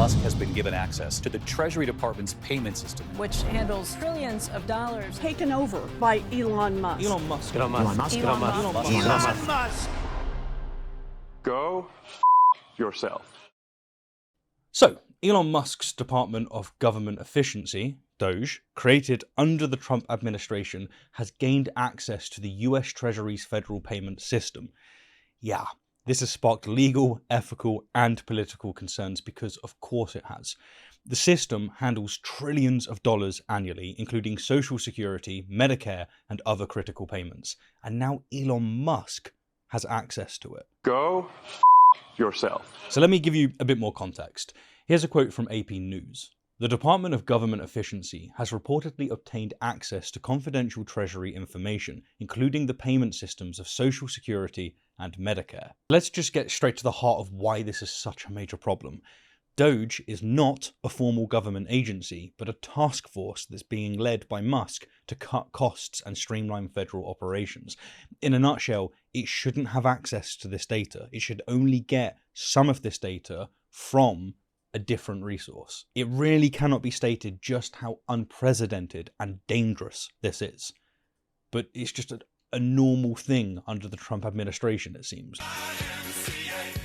Musk has been given access to the Treasury Department's payment system, which handles trillions of dollars. Taken over by Elon Musk. Elon Musk. Elon Musk. Elon Musk. Elon Musk. Elon Musk. Go yourself. So, Elon Musk's Department of Government Efficiency, DOGE, created under the Trump administration, has gained access to the US Treasury's federal payment system. Yeah, this has sparked legal, ethical, and political concerns because of course it has. The system handles trillions of dollars annually, including Social Security, Medicare, and other critical payments. And now Elon Musk has access to it. Go yourself. So let me give you a bit more context. Here's a quote from AP News. The Department of Government Efficiency has reportedly obtained access to confidential Treasury information, including the payment systems of Social Security and Medicare. Let's just get straight to the heart of why this is such a major problem. DOGE is not a formal government agency, but a task force that's being led by Musk to cut costs and streamline federal operations. In a nutshell, it shouldn't have access to this data. It should only get some of this data from a different resource. It really cannot be stated just how unprecedented and dangerous this is. But it's just a normal thing under the Trump administration, it seems.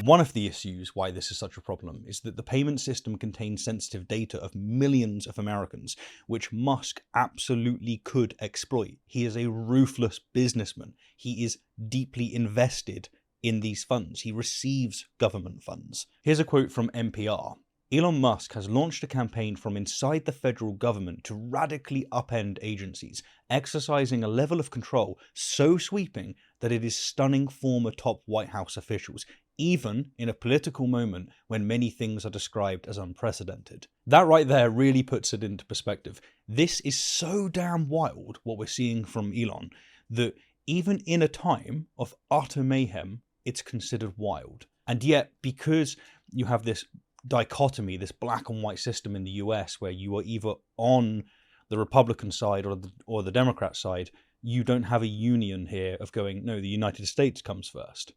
One of the issues why this is such a problem is that the payment system contains sensitive data of millions of Americans, which Musk absolutely could exploit. He is a ruthless businessman. He is deeply invested in these funds. He receives government funds. Here's a quote from NPR. Elon Musk has launched a campaign from inside the federal government to radically upend agencies, exercising a level of control so sweeping that it is stunning former top White House officials, even in a political moment when many things are described as unprecedented. That right there really puts it into perspective. This is so damn wild, what we're seeing from Elon, that even in a time of utter mayhem, it's considered wild. And yet, because you have this dichotomy, this black and white system in the US where you are either on the Republican side or the Democrat side, you don't have a union here of going, no, the United States comes first.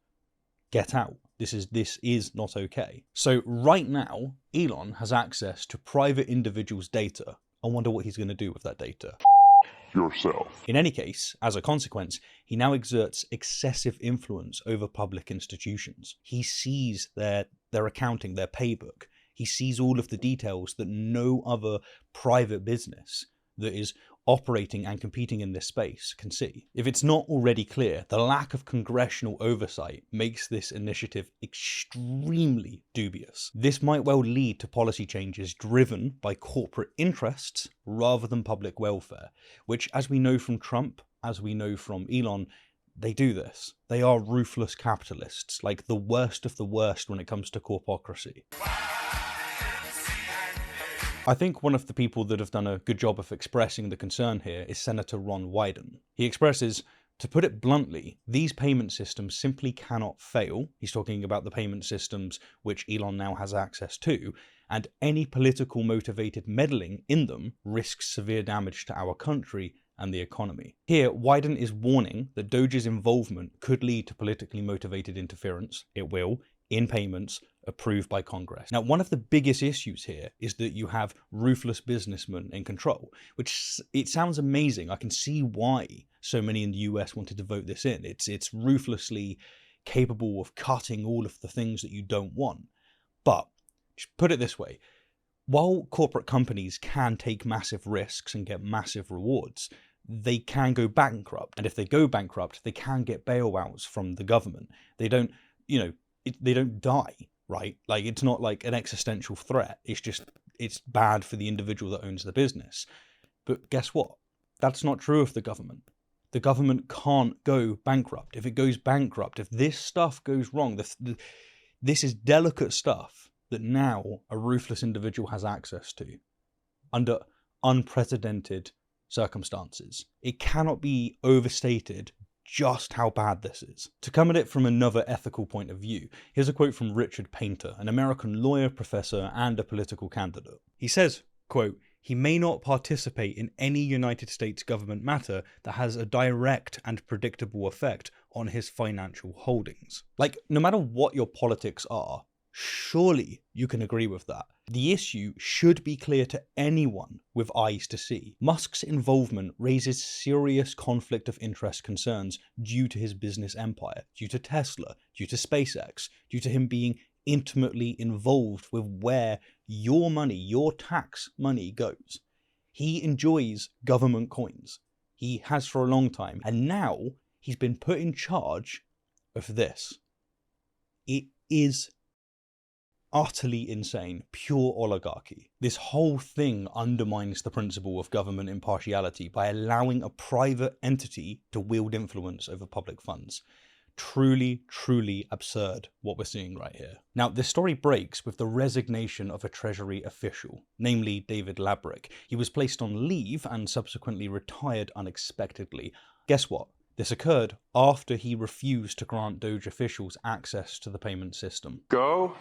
Get out. This is not okay. So right now, Elon has access to private individuals' data. I wonder what he's going to do with that data. Yourself. In any case, as a consequence, he now exerts excessive influence over public institutions. He sees their accounting, their paybook. He sees all of the details that no other private business that is operating and competing in this space can see. If it's not already clear, the lack of congressional oversight makes this initiative extremely dubious. This might well lead to policy changes driven by corporate interests rather than public welfare, which, as we know from Trump, as we know from Elon, they do this. They are ruthless capitalists, like the worst of the worst when it comes to corpocracy. I think one of the people that have done a good job of expressing the concern here is Senator Ron Wyden. He expresses, to put it bluntly, these payment systems simply cannot fail. He's talking about the payment systems which Elon now has access to, and any political motivated meddling in them risks severe damage to our country and the economy. Here, Wyden is warning that Doge's involvement could lead to politically motivated interference. It will, in payments approved by Congress. Now, one of the biggest issues here is that you have ruthless businessmen in control, which it sounds amazing. I can see why so many in the US wanted to vote this in. It's ruthlessly capable of cutting all of the things that you don't want. But just put it this way, while corporate companies can take massive risks and get massive rewards, they can go bankrupt. And if they go bankrupt, they can get bailouts from the government. They don't, they don't die, right? Like, it's not like an existential threat. It's bad for the individual that owns the business. But guess what? That's not true of the government. The government can't go bankrupt. If it goes bankrupt, if this stuff goes wrong, this is delicate stuff that now a ruthless individual has access to under unprecedented circumstances. It cannot be overstated just how bad this is. To come at it from another ethical point of view, here's a quote from Richard Painter, an American lawyer, professor, and a political candidate. He says, quote, "He may not participate in any United States government matter that has a direct and predictable effect on his financial holdings." Like, no matter what your politics are, Surely you can agree with that. The issue should be clear to anyone with eyes to see. Musk's involvement raises serious conflict of interest concerns due to his business empire, due to Tesla, due to SpaceX, due to him being intimately involved with where your money, your tax money goes. He enjoys government coins. He has for a long time, and now he's been put in charge of this. It is utterly insane, pure oligarchy. This whole thing undermines the principle of government impartiality by allowing a private entity to wield influence over public funds. Truly, truly absurd what we're seeing right here. Now, this story breaks with the resignation of a Treasury official, namely David Labrick. He was placed on leave and subsequently retired unexpectedly. Guess what? This occurred after he refused to grant Doge officials access to the payment system. Go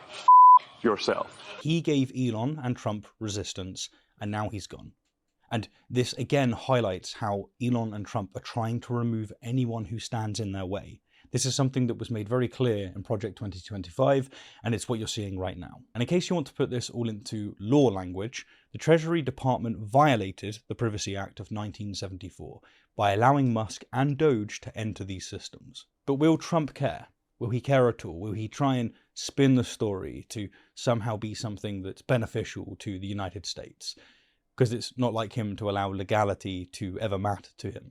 yourself. He gave Elon and Trump resistance, and now he's gone. And this again highlights how Elon and Trump are trying to remove anyone who stands in their way. This is something that was made very clear in Project 2025, and it's what you're seeing right now. And in case you want to put this all into law language, the Treasury Department violated the Privacy Act of 1974 by allowing Musk and Doge to enter these systems. But will Trump care? Will he care at all? Will he try and spin the story to somehow be something that's beneficial to the United States? Because it's not like him to allow legality to ever matter to him.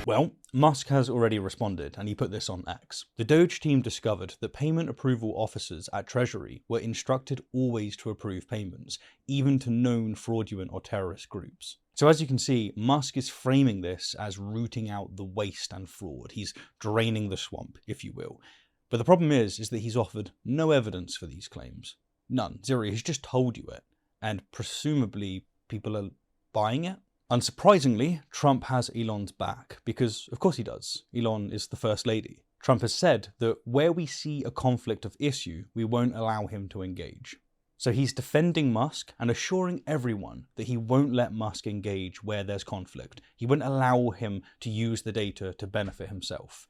Well, Musk has already responded, and he put this on X. The Doge team discovered that payment approval officers at Treasury were instructed always to approve payments, even to known fraudulent or terrorist groups. So as you can see, Musk is framing this as rooting out the waste and fraud. He's draining the swamp, if you will. But the problem is that he's offered no evidence for these claims. None. Zero. He's just told you it. And presumably people are buying it. Unsurprisingly, Trump has Elon's back, because of course he does. Elon is the First Lady. Trump has said that where we see a conflict of issue, we won't allow him to engage. So he's defending Musk and assuring everyone that he won't let Musk engage where there's conflict. He won't allow him to use the data to benefit himself.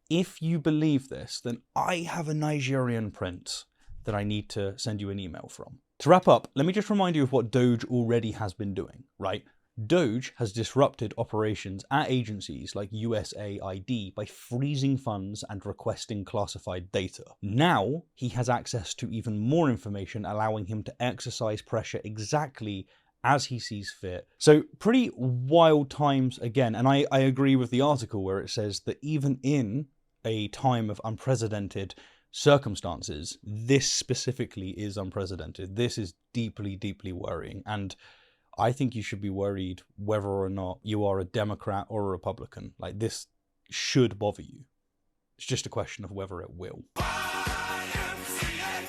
If you believe this, then I have a Nigerian prince that I need to send you an email from. To wrap up, let me just remind you of what Doge already has been doing, right? Doge has disrupted operations at agencies like USAID by freezing funds and requesting classified data. Now, he has access to even more information, allowing him to exercise pressure exactly as he sees fit. So pretty wild times again, and I agree with the article where it says that even in a time of unprecedented circumstances, this specifically is unprecedented. This is deeply, deeply worrying, and I think you should be worried whether or not you are a Democrat or a Republican. Like, this should bother you. It's just a question of whether it will.